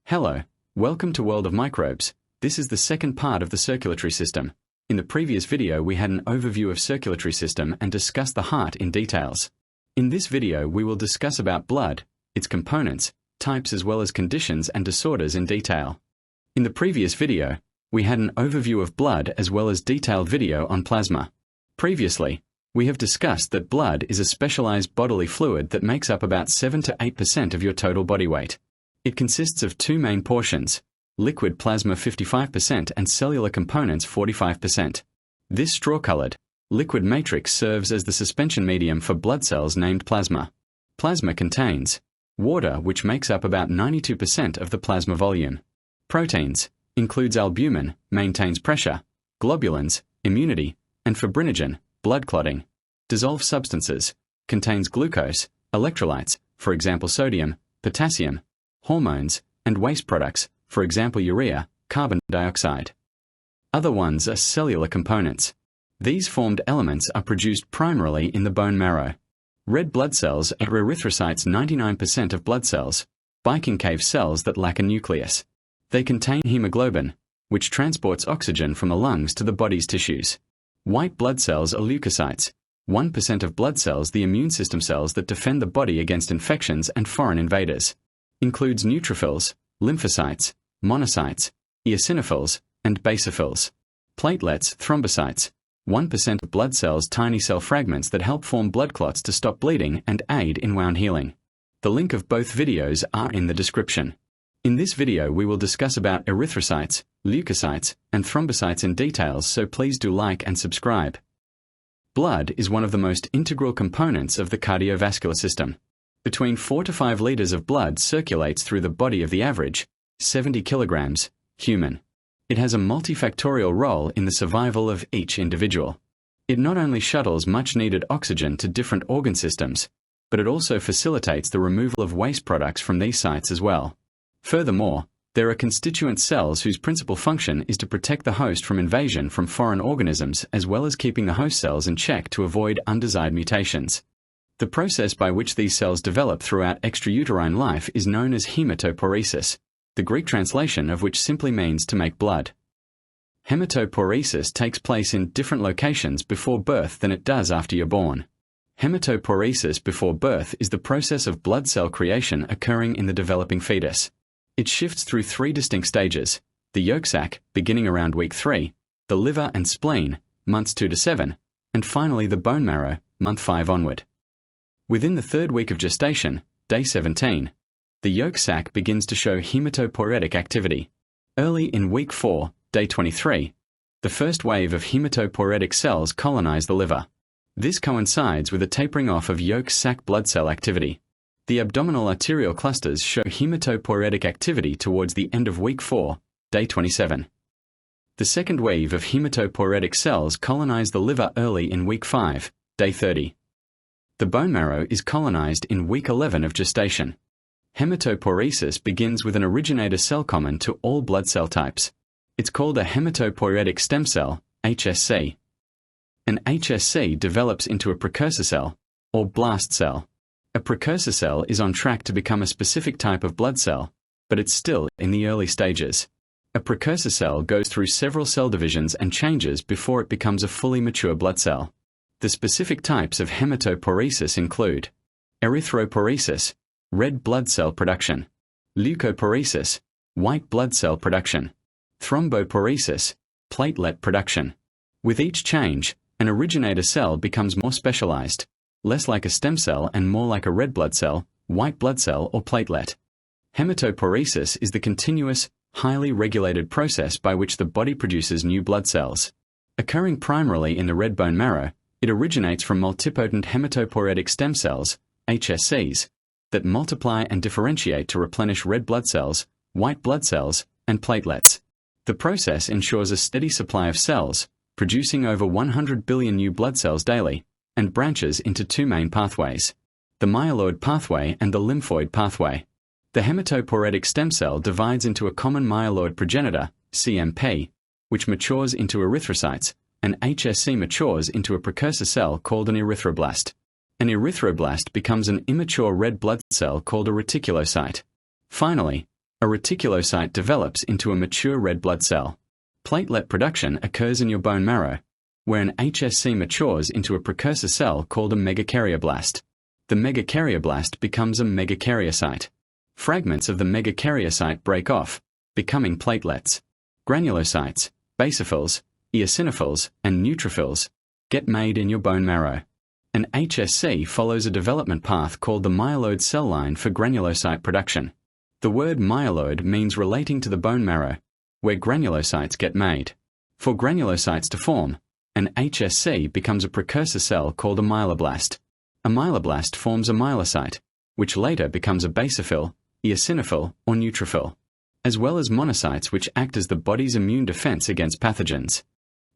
Hello, welcome to World of Microbes. This is the second part of the circulatory system. In the previous video we had an overview of circulatory system and discussed the heart in details. In this video we will discuss about blood, its components, types as well as conditions and disorders in detail. In the previous video, we had an overview of blood as well as detailed video on plasma. Previously, we have discussed that blood is a specialized bodily fluid that makes up about 7 to 8% of your total body weight. It consists of two main portions, liquid plasma 55% and cellular components 45%. This straw-colored, liquid matrix serves as the suspension medium for blood cells named plasma. Plasma contains water, which makes up about 92% of the plasma volume. Proteins, includes albumin, maintains pressure, globulins, immunity, and fibrinogen, blood clotting. Dissolved substances, contains glucose, electrolytes, for example sodium, potassium, hormones, and waste products, for example urea, carbon dioxide. Other ones are cellular components. These formed elements are produced primarily in the bone marrow. Red blood cells are erythrocytes, 99% of blood cells, biconcave cells that lack a nucleus. They contain hemoglobin, which transports oxygen from the lungs to the body's tissues. White blood cells are leukocytes, 1% of blood cells, the immune system cells that defend the body against infections and foreign invaders. Includes neutrophils, lymphocytes, monocytes, eosinophils, and basophils. Platelets, thrombocytes, 1% of blood cells, tiny cell fragments that help form blood clots to stop bleeding and aid in wound healing. The link of both videos are in the description. In this video we will discuss about erythrocytes, leukocytes, and thrombocytes in details, so please do like and subscribe. Blood is one of the most integral components of the cardiovascular system. Between 4 to 5 liters of blood circulates through the body of the average, 70 kilograms, human. It has a multifactorial role in the survival of each individual. It not only shuttles much-needed oxygen to different organ systems, but it also facilitates the removal of waste products from these sites as well. Furthermore, there are constituent cells whose principal function is to protect the host from invasion from foreign organisms as well as keeping the host cells in check to avoid undesired mutations. The process by which these cells develop throughout extrauterine life is known as hematopoiesis, the Greek translation of which simply means to make blood. Hematopoiesis takes place in different locations before birth than it does after you're born. Hematopoiesis before birth is the process of blood cell creation occurring in the developing fetus. It shifts through 3 distinct stages: the yolk sac, beginning around week 3, the liver and spleen, months 2 to 7, and finally the bone marrow, month 5 onward. Within the 3rd week of gestation, day 17, the yolk sac begins to show hematopoietic activity. Early in week 4, day 23, the first wave of hematopoietic cells colonize the liver. This coincides with a tapering off of yolk sac blood cell activity. The abdominal arterial clusters show hematopoietic activity towards the end of week 4, day 27. The second wave of hematopoietic cells colonize the liver early in week 5, day 30. The bone marrow is colonized in week 11 of gestation. Hematopoiesis begins with an originator cell common to all blood cell types. It's called a hematopoietic stem cell, HSC. An HSC develops into a precursor cell, or blast cell. A precursor cell is on track to become a specific type of blood cell, but it's still in the early stages. A precursor cell goes through several cell divisions and changes before it becomes a fully mature blood cell. The specific types of hematopoiesis include erythropoiesis, red blood cell production; leukopoiesis, white blood cell production; thrombopoiesis, platelet production. With each change, an originator cell becomes more specialized, less like a stem cell and more like a red blood cell, white blood cell, or platelet. Hematopoiesis is the continuous, highly regulated process by which the body produces new blood cells. Occurring primarily in the red bone marrow, it originates from multipotent hematopoietic stem cells, HSCs, that multiply and differentiate to replenish red blood cells, white blood cells, and platelets. The process ensures a steady supply of cells, producing over 100 billion new blood cells daily, and branches into 2 main pathways: the myeloid pathway and the lymphoid pathway. The hematopoietic stem cell divides into a common myeloid progenitor, CMP, which matures into erythrocytes, and HSC matures into a precursor cell called an erythroblast. An erythroblast becomes an immature red blood cell called a reticulocyte. Finally, a reticulocyte develops into a mature red blood cell. Platelet production occurs in your bone marrow, where an HSC matures into a precursor cell called a megakaryoblast. The megakaryoblast becomes a megakaryocyte. Fragments of the megakaryocyte break off, becoming platelets. Granulocytes, basophils, eosinophils, and neutrophils get made in your bone marrow. An HSC follows a development path called the myeloid cell line for granulocyte production. The word myeloid means relating to the bone marrow, where granulocytes get made. For granulocytes to form, an HSC becomes a precursor cell called a myeloblast. A myeloblast forms a myelocyte, which later becomes a basophil, eosinophil, or neutrophil, as well as monocytes which act as the body's immune defense against pathogens.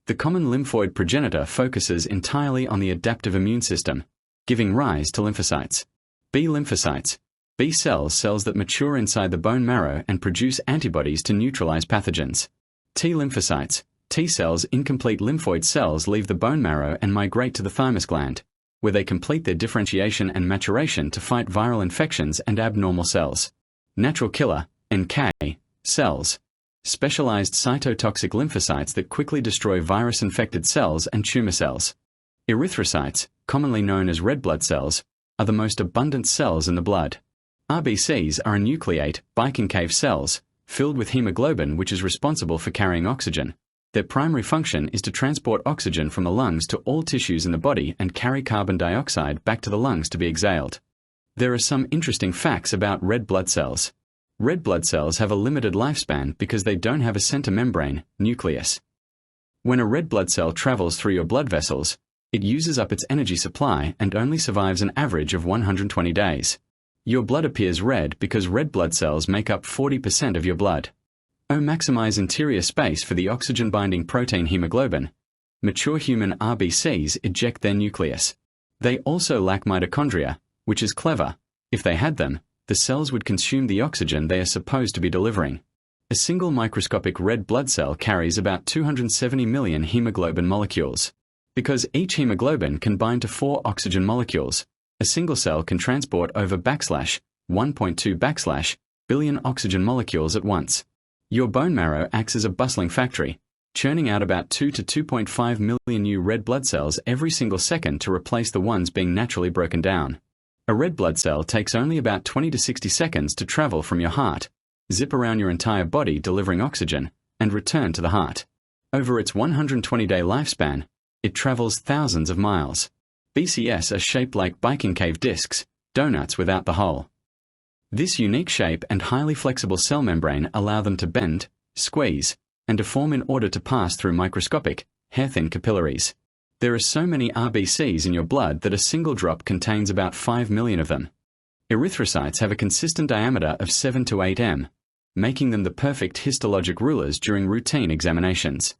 The common lymphoid progenitor focuses entirely on the adaptive immune system, giving rise to lymphocytes. B lymphocytes, B cells that mature inside the bone marrow and produce antibodies to neutralize pathogens. T lymphocytes, T cells, incomplete lymphoid cells, leave the bone marrow and migrate to the thymus gland, where they complete their differentiation and maturation to fight viral infections and abnormal cells. Natural killer, NK, cells, specialized cytotoxic lymphocytes that quickly destroy virus-infected cells and tumor cells. Erythrocytes, commonly known as red blood cells, are the most abundant cells in the blood. RBCs are enucleate, biconcave cells, filled with hemoglobin, which is responsible for carrying oxygen. Their primary function is to transport oxygen from the lungs to all tissues in the body and carry carbon dioxide back to the lungs to be exhaled. There are some interesting facts about red blood cells. Red blood cells have a limited lifespan because they don't have a center membrane, nucleus. When a red blood cell travels through your blood vessels, it uses up its energy supply and only survives an average of 120 days. Your blood appears red because red blood cells make up 40% of your blood. Maximize interior space for the oxygen-binding protein hemoglobin. Mature human RBCs eject their nucleus. They also lack mitochondria, which is clever. If they had them, the cells would consume the oxygen they are supposed to be delivering. A single microscopic red blood cell carries about 270 million hemoglobin molecules. Because each hemoglobin can bind to 4 oxygen molecules, a single cell can transport over /1.2 billion oxygen molecules at once. Your bone marrow acts as a bustling factory, churning out about 2 to 2.5 million new red blood cells every single second to replace the ones being naturally broken down. A red blood cell takes only about 20 to 60 seconds to travel from your heart, zip around your entire body delivering oxygen, and return to the heart. Over its 120-day lifespan, it travels thousands of miles. BCS are shaped like biconcave discs, donuts without the hole. This unique shape and highly flexible cell membrane allow them to bend, squeeze, and deform in order to pass through microscopic, hair-thin capillaries. There are so many RBCs in your blood that a single drop contains about 5 million of them. Erythrocytes have a consistent diameter of 7 to 8 m, making them the perfect histologic rulers during routine examinations.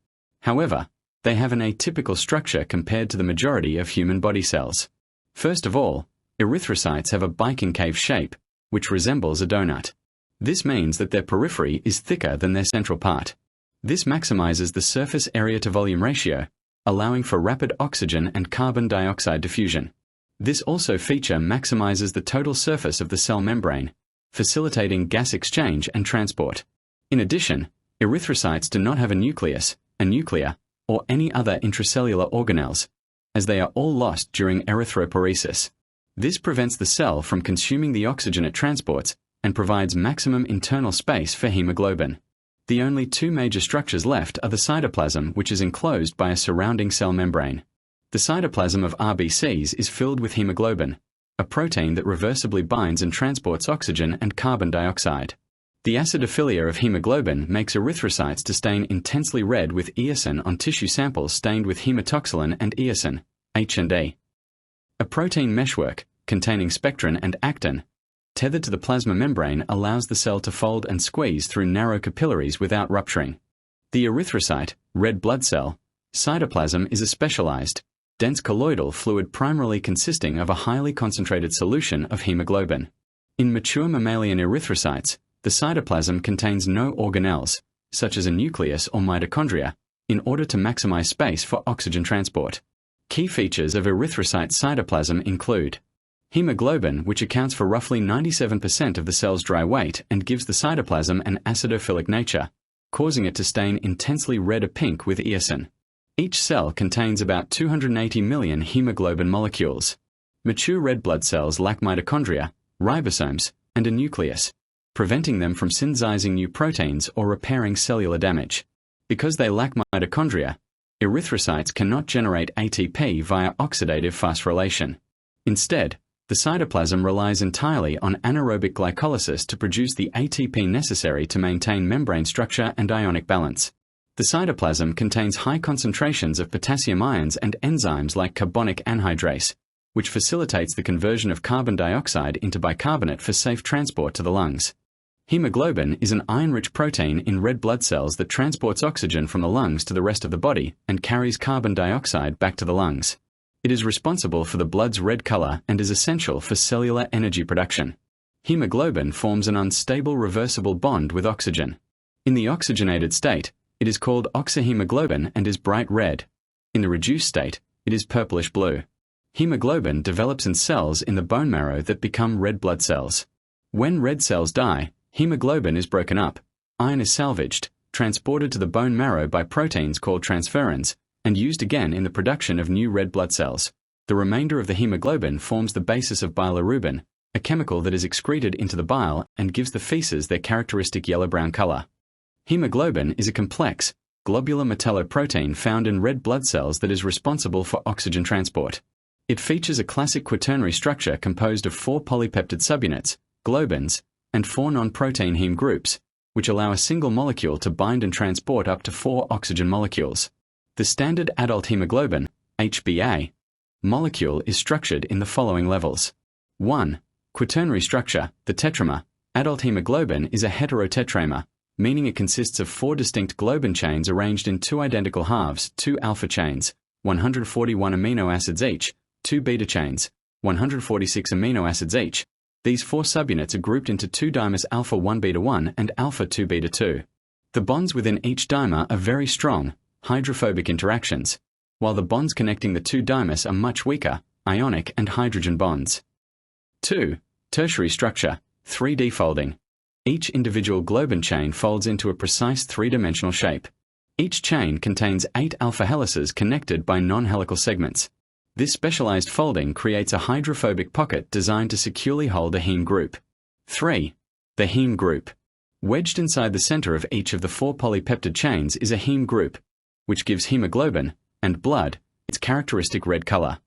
However, they have an atypical structure compared to the majority of human body cells. First of all, erythrocytes have a biconcave shape, which resembles a donut. This means that their periphery is thicker than their central part. This maximizes the surface area to volume ratio, allowing for rapid oxygen and carbon dioxide diffusion. This also feature maximizes the total surface of the cell membrane, facilitating gas exchange and transport. In addition, erythrocytes do not have a nucleus, a nuclear, or any other intracellular organelles, as they are all lost during erythropoiesis. This prevents the cell from consuming the oxygen it transports and provides maximum internal space for hemoglobin. The only 2 major structures left are the cytoplasm, which is enclosed by a surrounding cell membrane. The cytoplasm of RBCs is filled with hemoglobin, a protein that reversibly binds and transports oxygen and carbon dioxide. The acidophilia of hemoglobin makes erythrocytes to stain intensely red with eosin on tissue samples stained with hematoxylin and eosin, H&E. A protein meshwork, containing spectrin and actin, tethered to the plasma membrane allows the cell to fold and squeeze through narrow capillaries without rupturing. The erythrocyte, red blood cell, cytoplasm is a specialized, dense colloidal fluid primarily consisting of a highly concentrated solution of hemoglobin. In mature mammalian erythrocytes, the cytoplasm contains no organelles, such as a nucleus or mitochondria, in order to maximize space for oxygen transport. Key features of erythrocyte cytoplasm include hemoglobin, which accounts for roughly 97% of the cell's dry weight and gives the cytoplasm an acidophilic nature, causing it to stain intensely red or pink with eosin. Each cell contains about 280 million hemoglobin molecules. Mature red blood cells lack mitochondria, ribosomes, and a nucleus, preventing them from synthesizing new proteins or repairing cellular damage. Because they lack mitochondria, erythrocytes cannot generate ATP via oxidative phosphorylation. Instead, the cytoplasm relies entirely on anaerobic glycolysis to produce the ATP necessary to maintain membrane structure and ionic balance. The cytoplasm contains high concentrations of potassium ions and enzymes like carbonic anhydrase, which facilitates the conversion of carbon dioxide into bicarbonate for safe transport to the lungs. Hemoglobin is an iron-rich protein in red blood cells that transports oxygen from the lungs to the rest of the body and carries carbon dioxide back to the lungs. It is responsible for the blood's red color and is essential for cellular energy production. Hemoglobin forms an unstable reversible bond with oxygen. In the oxygenated state, it is called oxyhemoglobin and is bright red. In the reduced state, it is purplish blue. Hemoglobin develops in cells in the bone marrow that become red blood cells. When red cells die, hemoglobin is broken up, iron is salvaged, transported to the bone marrow by proteins called transferrins, and used again in the production of new red blood cells. The remainder of the hemoglobin forms the basis of bilirubin, a chemical that is excreted into the bile and gives the feces their characteristic yellow-brown color. Hemoglobin is a complex, globular metalloprotein found in red blood cells that is responsible for oxygen transport. It features a classic quaternary structure composed of 4 polypeptide subunits, globins, and 4 non-protein heme groups, which allow a single molecule to bind and transport up to 4 oxygen molecules. The standard adult hemoglobin, HbA, molecule is structured in the following levels. 1. Quaternary structure, the tetramer. Adult hemoglobin is a heterotetramer, meaning it consists of 4 distinct globin chains arranged in 2 identical halves, 2 alpha chains, 141 amino acids each, 2 beta chains, 146 amino acids each. These 4 subunits are grouped into 2 dimers alpha-1 beta-1 and alpha-2 beta-2. The bonds within each dimer are very strong, hydrophobic interactions, while the bonds connecting the 2 dimers are much weaker, ionic and hydrogen bonds. 2. Tertiary structure, 3D folding. Each individual globin chain folds into a precise 3-dimensional shape. Each chain contains 8 alpha helices connected by non-helical segments. This specialized folding creates a hydrophobic pocket designed to securely hold a heme group. 3. The heme group. Wedged inside the center of each of the 4 polypeptide chains is a heme group, which gives hemoglobin, and blood, its characteristic red color.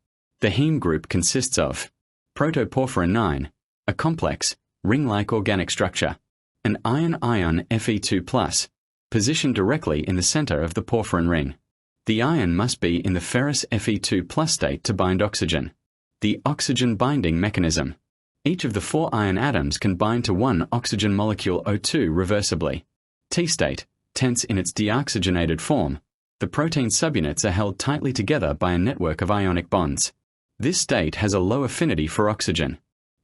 The heme group consists of protoporphyrin IX, a complex, ring-like organic structure, an iron-ion Fe2+, positioned directly in the center of the porphyrin ring. The ion must be in the ferrous Fe2+ state to bind oxygen. The oxygen binding mechanism. Each of the 4 iron atoms can bind to one oxygen molecule O2 reversibly. T-state, tense in its deoxygenated form. The protein subunits are held tightly together by a network of ionic bonds. This state has a low affinity for oxygen.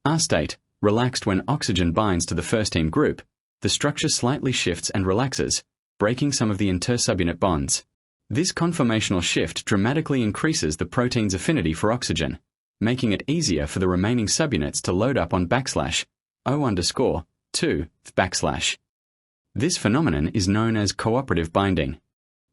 R-state, relaxed when oxygen binds to the first heme group, the structure slightly shifts and relaxes, breaking some of the intersubunit bonds. This conformational shift dramatically increases the protein's affinity for oxygen, making it easier for the remaining subunits to load up on \O_2. This phenomenon is known as cooperative binding.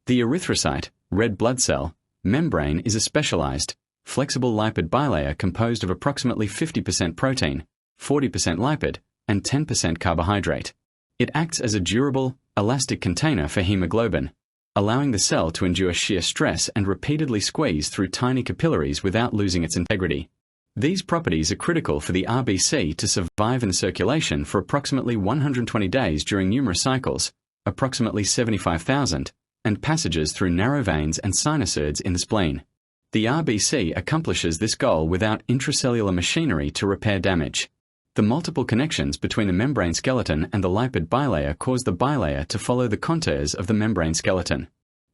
The erythrocyte, red blood cell, membrane is a specialized, flexible lipid bilayer composed of approximately 50% protein, 40% lipid, and 10% carbohydrate. It acts as a durable, elastic container for hemoglobin, allowing the cell to endure shear stress and repeatedly squeeze through tiny capillaries without losing its integrity. These properties are critical for the RBC to survive in circulation for approximately 120 days during numerous cycles, approximately 75,000, and passages through narrow veins and sinusoids in the spleen. The RBC accomplishes this goal without intracellular machinery to repair damage. The multiple connections between the membrane skeleton and the lipid bilayer cause the bilayer to follow the contours of the membrane skeleton.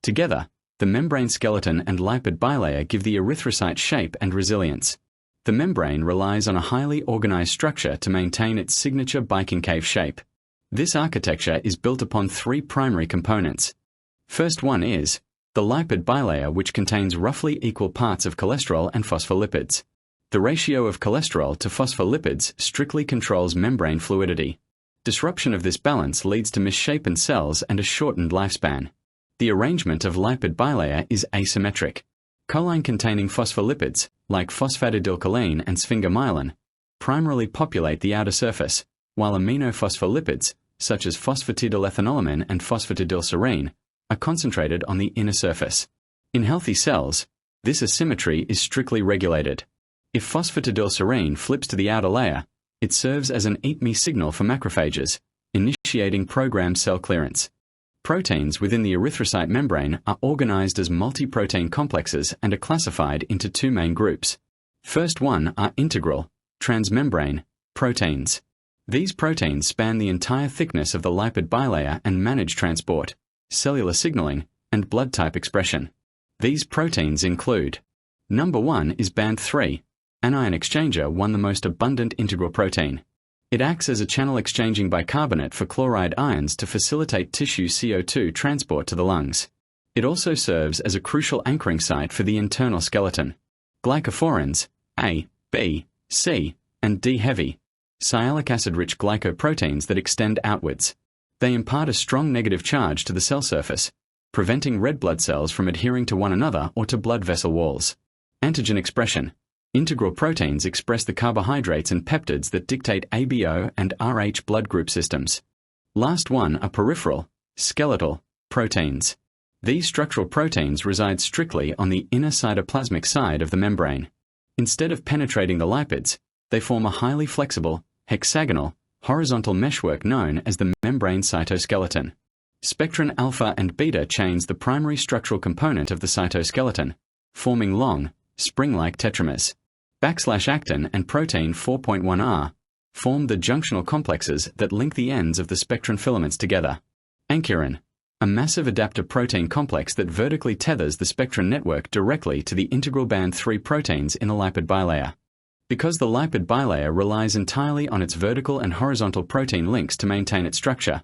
Together, the membrane skeleton and lipid bilayer give the erythrocyte shape and resilience. The membrane relies on a highly organized structure to maintain its signature biconcave shape. This architecture is built upon 3 primary components. First one is The lipid bilayer, which contains roughly equal parts of cholesterol and phospholipids. The ratio of cholesterol to phospholipids strictly controls membrane fluidity. Disruption of this balance leads to misshapen cells and a shortened lifespan. The arrangement of lipid bilayer is asymmetric. Choline-containing phospholipids, like phosphatidylcholine and sphingomyelin, primarily populate the outer surface, while aminophospholipids, such as phosphatidylethanolamine and phosphatidylserine, are concentrated on the inner surface. In healthy cells, this asymmetry is strictly regulated. If phosphatidylserine flips to the outer layer, it serves as an eat-me signal for macrophages, initiating programmed cell clearance. Proteins within the erythrocyte membrane are organized as multi-protein complexes and are classified into two main groups. First one are integral, transmembrane, proteins. These proteins span the entire thickness of the lipid bilayer and manage transport, cellular signaling, and blood type expression. These proteins include: number 1 is band 3, anion exchanger 1, the most abundant integral protein. It acts as a channel exchanging bicarbonate for chloride ions to facilitate tissue CO2 transport to the lungs. It also serves as a crucial anchoring site for the internal skeleton. Glycophorins, A, B, C, and D heavy, sialic acid-rich glycoproteins that extend outwards. They impart a strong negative charge to the cell surface, preventing red blood cells from adhering to one another or to blood vessel walls. Antigen expression. Integral proteins express the carbohydrates and peptides that dictate ABO and Rh blood group systems. Last one are peripheral, skeletal, proteins. These structural proteins reside strictly on the inner cytoplasmic side of the membrane. Instead of penetrating the lipids, they form a highly flexible, hexagonal, horizontal meshwork known as the membrane cytoskeleton. Spectrin alpha and beta chains the primary structural component of the cytoskeleton, forming long, spring-like tetramers. Actin and protein 4.1R form the junctional complexes that link the ends of the spectrin filaments together. Ankyrin, a massive adapter protein complex that vertically tethers the spectrin network directly to the integral band 3 proteins in the lipid bilayer. Because the lipid bilayer relies entirely on its vertical and horizontal protein links to maintain its structure,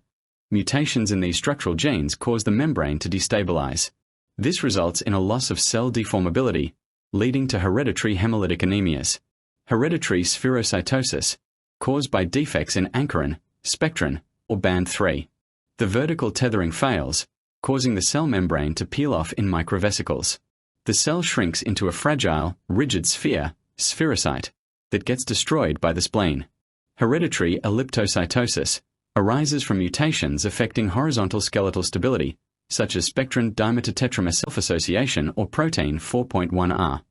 mutations in these structural genes cause the membrane to destabilize. This results in a loss of cell deformability, leading to hereditary hemolytic anemias. Hereditary spherocytosis, caused by defects in ankyrin, spectrin, or band 3. The vertical tethering fails, causing the cell membrane to peel off in microvesicles. The cell shrinks into a fragile, rigid sphere, spherocyte, that gets destroyed by the spleen. Hereditary elliptocytosis arises from mutations affecting horizontal skeletal stability, such as spectrin dimetatetramer self-association or protein 4.1R.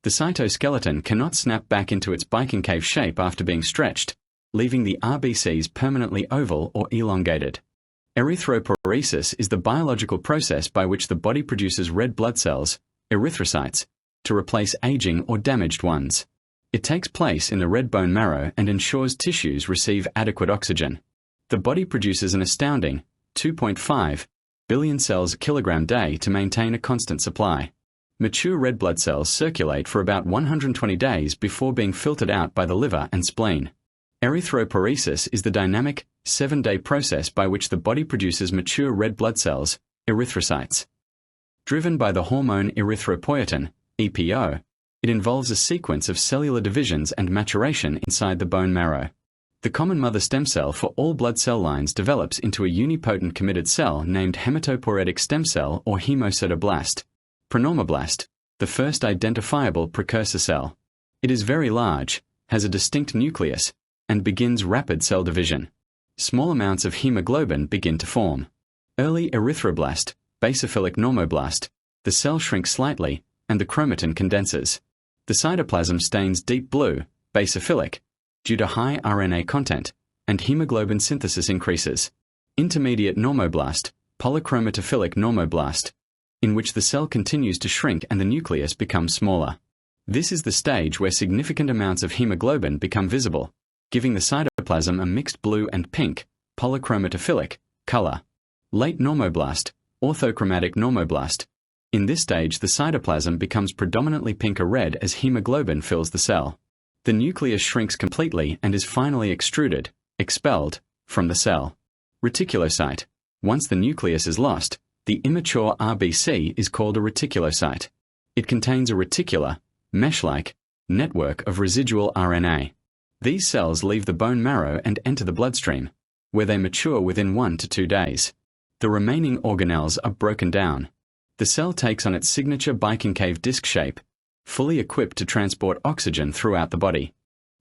The cytoskeleton cannot snap back into its biconcave shape after being stretched, leaving the RBCs permanently oval or elongated. Erythropoiesis is the biological process by which the body produces red blood cells, erythrocytes, to replace aging or damaged ones. It takes place in the red bone marrow and ensures tissues receive adequate oxygen. The body produces an astounding 2.5 billion cells a kilogram day to maintain a constant supply. Mature red blood cells circulate for about 120 days before being filtered out by the liver and spleen. Erythropoiesis is the dynamic, 7-day process by which the body produces mature red blood cells, erythrocytes. Driven by the hormone erythropoietin, EPO, it involves a sequence of cellular divisions and maturation inside the bone marrow. The common mother stem cell for all blood cell lines develops into a unipotent committed cell named hematopoietic stem cell or hemocytoblast. Prenormoblast, the first identifiable precursor cell. It is very large, has a distinct nucleus, and begins rapid cell division. Small amounts of hemoglobin begin to form. Early erythroblast, basophilic normoblast, the cell shrinks slightly, and the chromatin condenses. The cytoplasm stains deep blue, basophilic, due to high RNA content, and hemoglobin synthesis increases. Intermediate normoblast, polychromatophilic normoblast, in which the cell continues to shrink and the nucleus becomes smaller. This is the stage where significant amounts of hemoglobin become visible, giving the cytoplasm a mixed blue and pink, polychromatophilic, color. Late normoblast, orthochromatic normoblast. In this stage the cytoplasm becomes predominantly pink or red as hemoglobin fills the cell. The nucleus shrinks completely and is finally extruded, expelled, from the cell. Reticulocyte. Once the nucleus is lost, The immature RBC is called a reticulocyte. It contains a reticular, mesh-like, network of residual RNA. These cells leave the bone marrow and enter the bloodstream, where they mature within 1 to 2 days. The remaining organelles are broken down. The cell takes on its signature biconcave disc shape, fully equipped to transport oxygen throughout the body.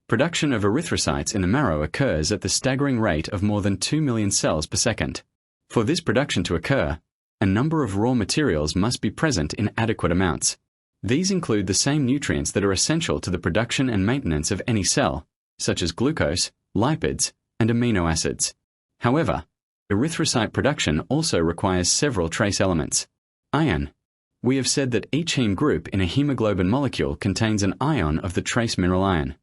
Production of erythrocytes in the marrow occurs at the staggering rate of more than 2 million cells per second. For this production to occur, a number of raw materials must be present in adequate amounts. These include the same nutrients that are essential to the production and maintenance of any cell, such as glucose, lipids, and amino acids. However, erythrocyte production also requires several trace elements. Iron. We have said that each heme group in a hemoglobin molecule contains an ion of the trace mineral iron.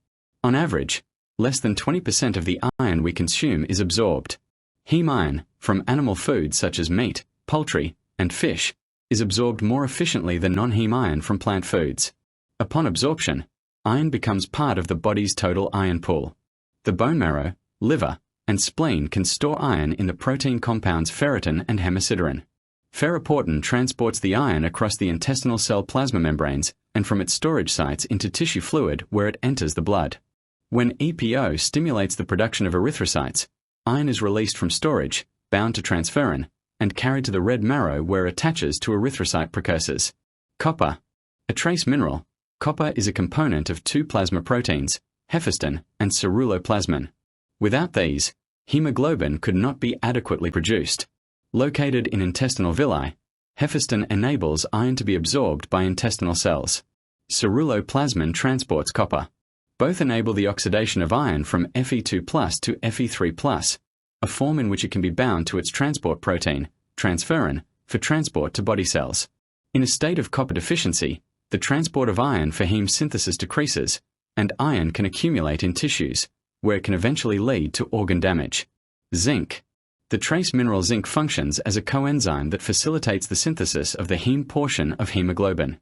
On average, less than 20% of the iron we consume is absorbed. Heme iron, from animal foods such as meat, poultry, and fish, is absorbed more efficiently than non-heme iron from plant foods. Upon absorption, iron becomes part of the body's total iron pool. The bone marrow, liver, and spleen can store iron in the protein compounds ferritin and hemosiderin. Ferroportin transports the iron across the intestinal cell plasma membranes and from its storage sites into tissue fluid where it enters the blood. When EPO stimulates the production of erythrocytes, iron is released from storage, bound to transferrin, and carried to the red marrow where it attaches to erythrocyte precursors. Copper. A trace mineral, copper is a component of 2 plasma proteins, hephaestin and ceruloplasmin. Without these, hemoglobin could not be adequately produced. Located in intestinal villi, hephaestin enables iron to be absorbed by intestinal cells. Ceruloplasmin transports copper. Both enable the oxidation of iron from Fe2+ to Fe3+, a form in which it can be bound to its transport protein, transferrin, for transport to body cells. In a state of copper deficiency, the transport of iron for heme synthesis decreases, and iron can accumulate in tissues, where it can eventually lead to organ damage. Zinc. The trace mineral zinc functions as a coenzyme that facilitates the synthesis of the heme portion of hemoglobin.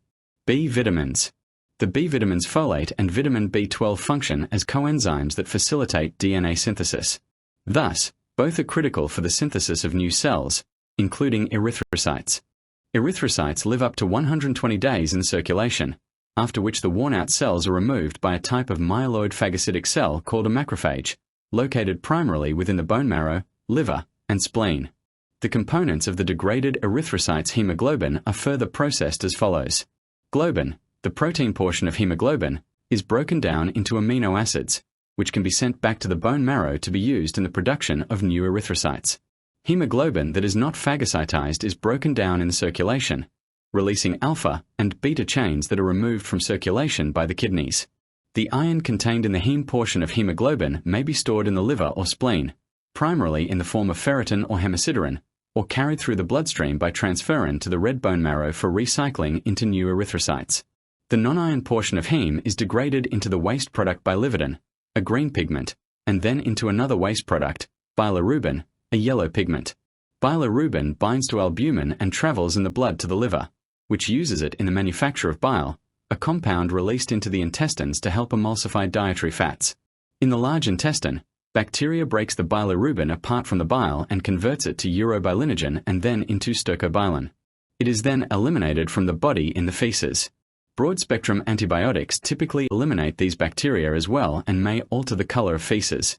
B vitamins. The B vitamins folate and vitamin B12 function as coenzymes that facilitate DNA synthesis. Thus, both are critical for the synthesis of new cells, including erythrocytes. Erythrocytes live up to 120 days in circulation, after which the worn-out cells are removed by a type of myeloid phagocytic cell called a macrophage, located primarily within the bone marrow, liver, and spleen. The components of the degraded erythrocytes' hemoglobin are further processed as follows. Globin, the protein portion of hemoglobin, is broken down into amino acids, which can be sent back to the bone marrow to be used in the production of new erythrocytes. Hemoglobin that is not phagocytized is broken down in the circulation, releasing alpha and beta chains that are removed from circulation by the kidneys. The iron contained in the heme portion of hemoglobin may be stored in the liver or spleen, primarily in the form of ferritin or hemosiderin, or carried through the bloodstream by transferrin to the red bone marrow for recycling into new erythrocytes. The non-iron portion of heme is degraded into the waste product biliverdin, a green pigment, and then into another waste product, bilirubin, a yellow pigment. Bilirubin binds to albumin and travels in the blood to the liver, which uses it in the manufacture of bile, a compound released into the intestines to help emulsify dietary fats. In the large intestine, bacteria breaks the bilirubin apart from the bile and converts it to urobilinogen and then into stercobilin. It is then eliminated from the body in the feces. Broad-spectrum antibiotics typically eliminate these bacteria as well and may alter the color of feces.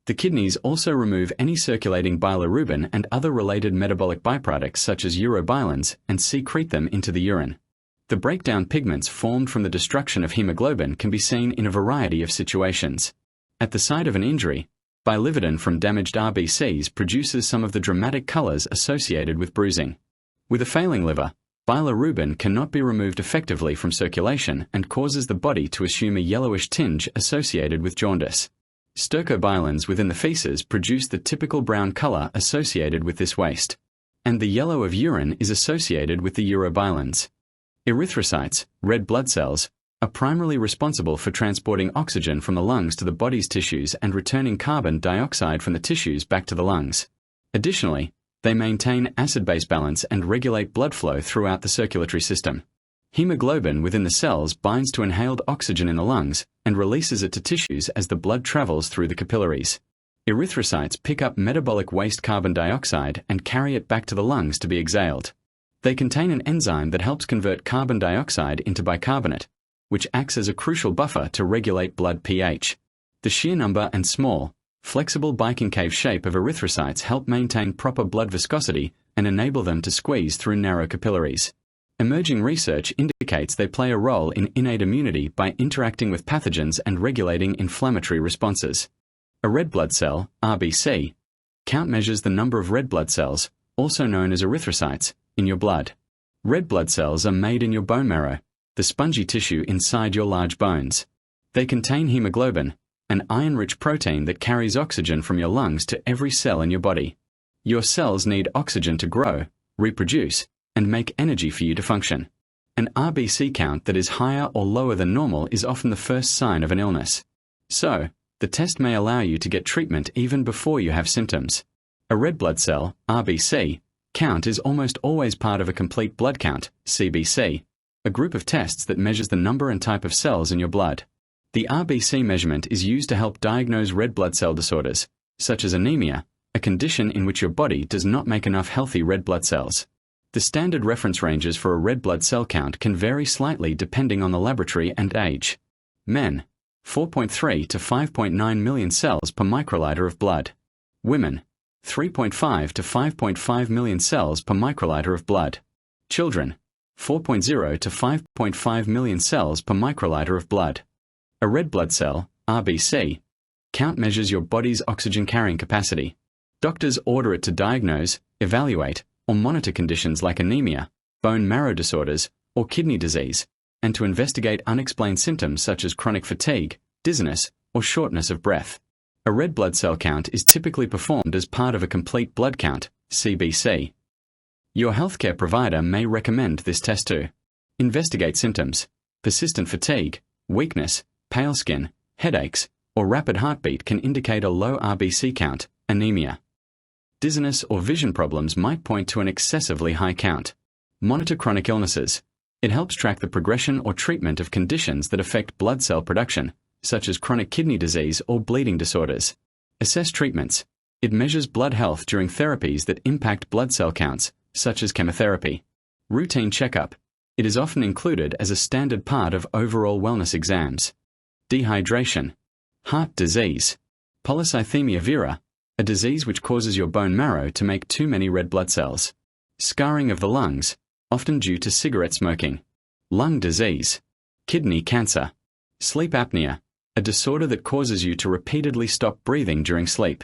The kidneys also remove any circulating bilirubin and other related metabolic byproducts such as urobilins and secrete them into the urine. The breakdown pigments formed from the destruction of hemoglobin can be seen in a variety of situations. At the site of an injury, biliverdin from damaged RBCs produces some of the dramatic colors associated with bruising. With a failing liver, bilirubin cannot be removed effectively from circulation and causes the body to assume a yellowish tinge associated with jaundice. Stercobilins within the feces produce the typical brown color associated with this waste, and the yellow of urine is associated with the urobilins. Erythrocytes, red blood cells, are primarily responsible for transporting oxygen from the lungs to the body's tissues and returning carbon dioxide from the tissues back to the lungs. Additionally, they maintain acid-base balance and regulate blood flow throughout the circulatory system. Hemoglobin within the cells binds to inhaled oxygen in the lungs and releases it to tissues as the blood travels through the capillaries. Erythrocytes pick up metabolic waste carbon dioxide and carry it back to the lungs to be exhaled. They contain an enzyme that helps convert carbon dioxide into bicarbonate, which acts as a crucial buffer to regulate blood pH. The sheer number and small, flexible biconcave shape of erythrocytes help maintain proper blood viscosity and enable them to squeeze through narrow capillaries. Emerging research indicates they play a role in innate immunity by interacting with pathogens and regulating inflammatory responses. A red blood cell, RBC, count measures the number of red blood cells, also known as erythrocytes, in your blood. Red blood cells are made in your bone marrow, the spongy tissue inside your large bones. They contain hemoglobin, an iron-rich protein that carries oxygen from your lungs to every cell in your body. Your cells need oxygen to grow, reproduce, and make energy for you to function. An RBC count that is higher or lower than normal is often the first sign of an illness. So, the test may allow you to get treatment even before you have symptoms. A red blood cell, RBC, count is almost always part of a complete blood count, CBC, a group of tests that measures the number and type of cells in your blood. The RBC measurement is used to help diagnose red blood cell disorders, such as anemia, a condition in which your body does not make enough healthy red blood cells. The standard reference ranges for a red blood cell count can vary slightly depending on the laboratory and age. Men, 4.3 to 5.9 million cells per microliter of blood. Women, 3.5 to 5.5 million cells per microliter of blood. Children, 4.0 to 5.5 million cells per microliter of blood. A red blood cell, RBC, count measures your body's oxygen carrying capacity. Doctors order it to diagnose, evaluate, or monitor conditions like anemia, bone marrow disorders, or kidney disease, and to investigate unexplained symptoms such as chronic fatigue, dizziness, or shortness of breath. A red blood cell count is typically performed as part of a complete blood count, CBC. Your healthcare provider may recommend this test too. Investigate symptoms. Persistent fatigue, weakness, pale skin, headaches, or rapid heartbeat can indicate a low RBC count, anemia. Dizziness or vision problems might point to an excessively high count. Monitor chronic illnesses. It helps track the progression or treatment of conditions that affect blood cell production, such as chronic kidney disease or bleeding disorders. Assess treatments. It measures blood health during therapies that impact blood cell counts, such as chemotherapy. Routine checkup. It is often included as a standard part of overall wellness exams. Dehydration. Heart disease. Polycythemia vera, a disease which causes your bone marrow to make too many red blood cells. Scarring of the lungs, often due to cigarette smoking. Lung disease. Kidney cancer. Sleep apnea, a disorder that causes you to repeatedly stop breathing during sleep.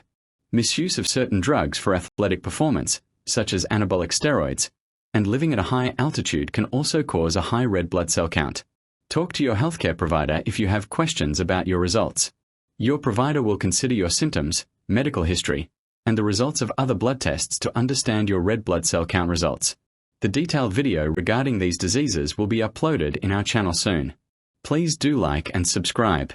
Misuse of certain drugs for athletic performance, such as anabolic steroids, and living at a high altitude can also cause a high red blood cell count. Talk to your healthcare provider if you have questions about your results. Your provider will consider your symptoms, medical history, and the results of other blood tests to understand your red blood cell count results. The detailed video regarding these diseases will be uploaded in our channel soon. Please do like and subscribe.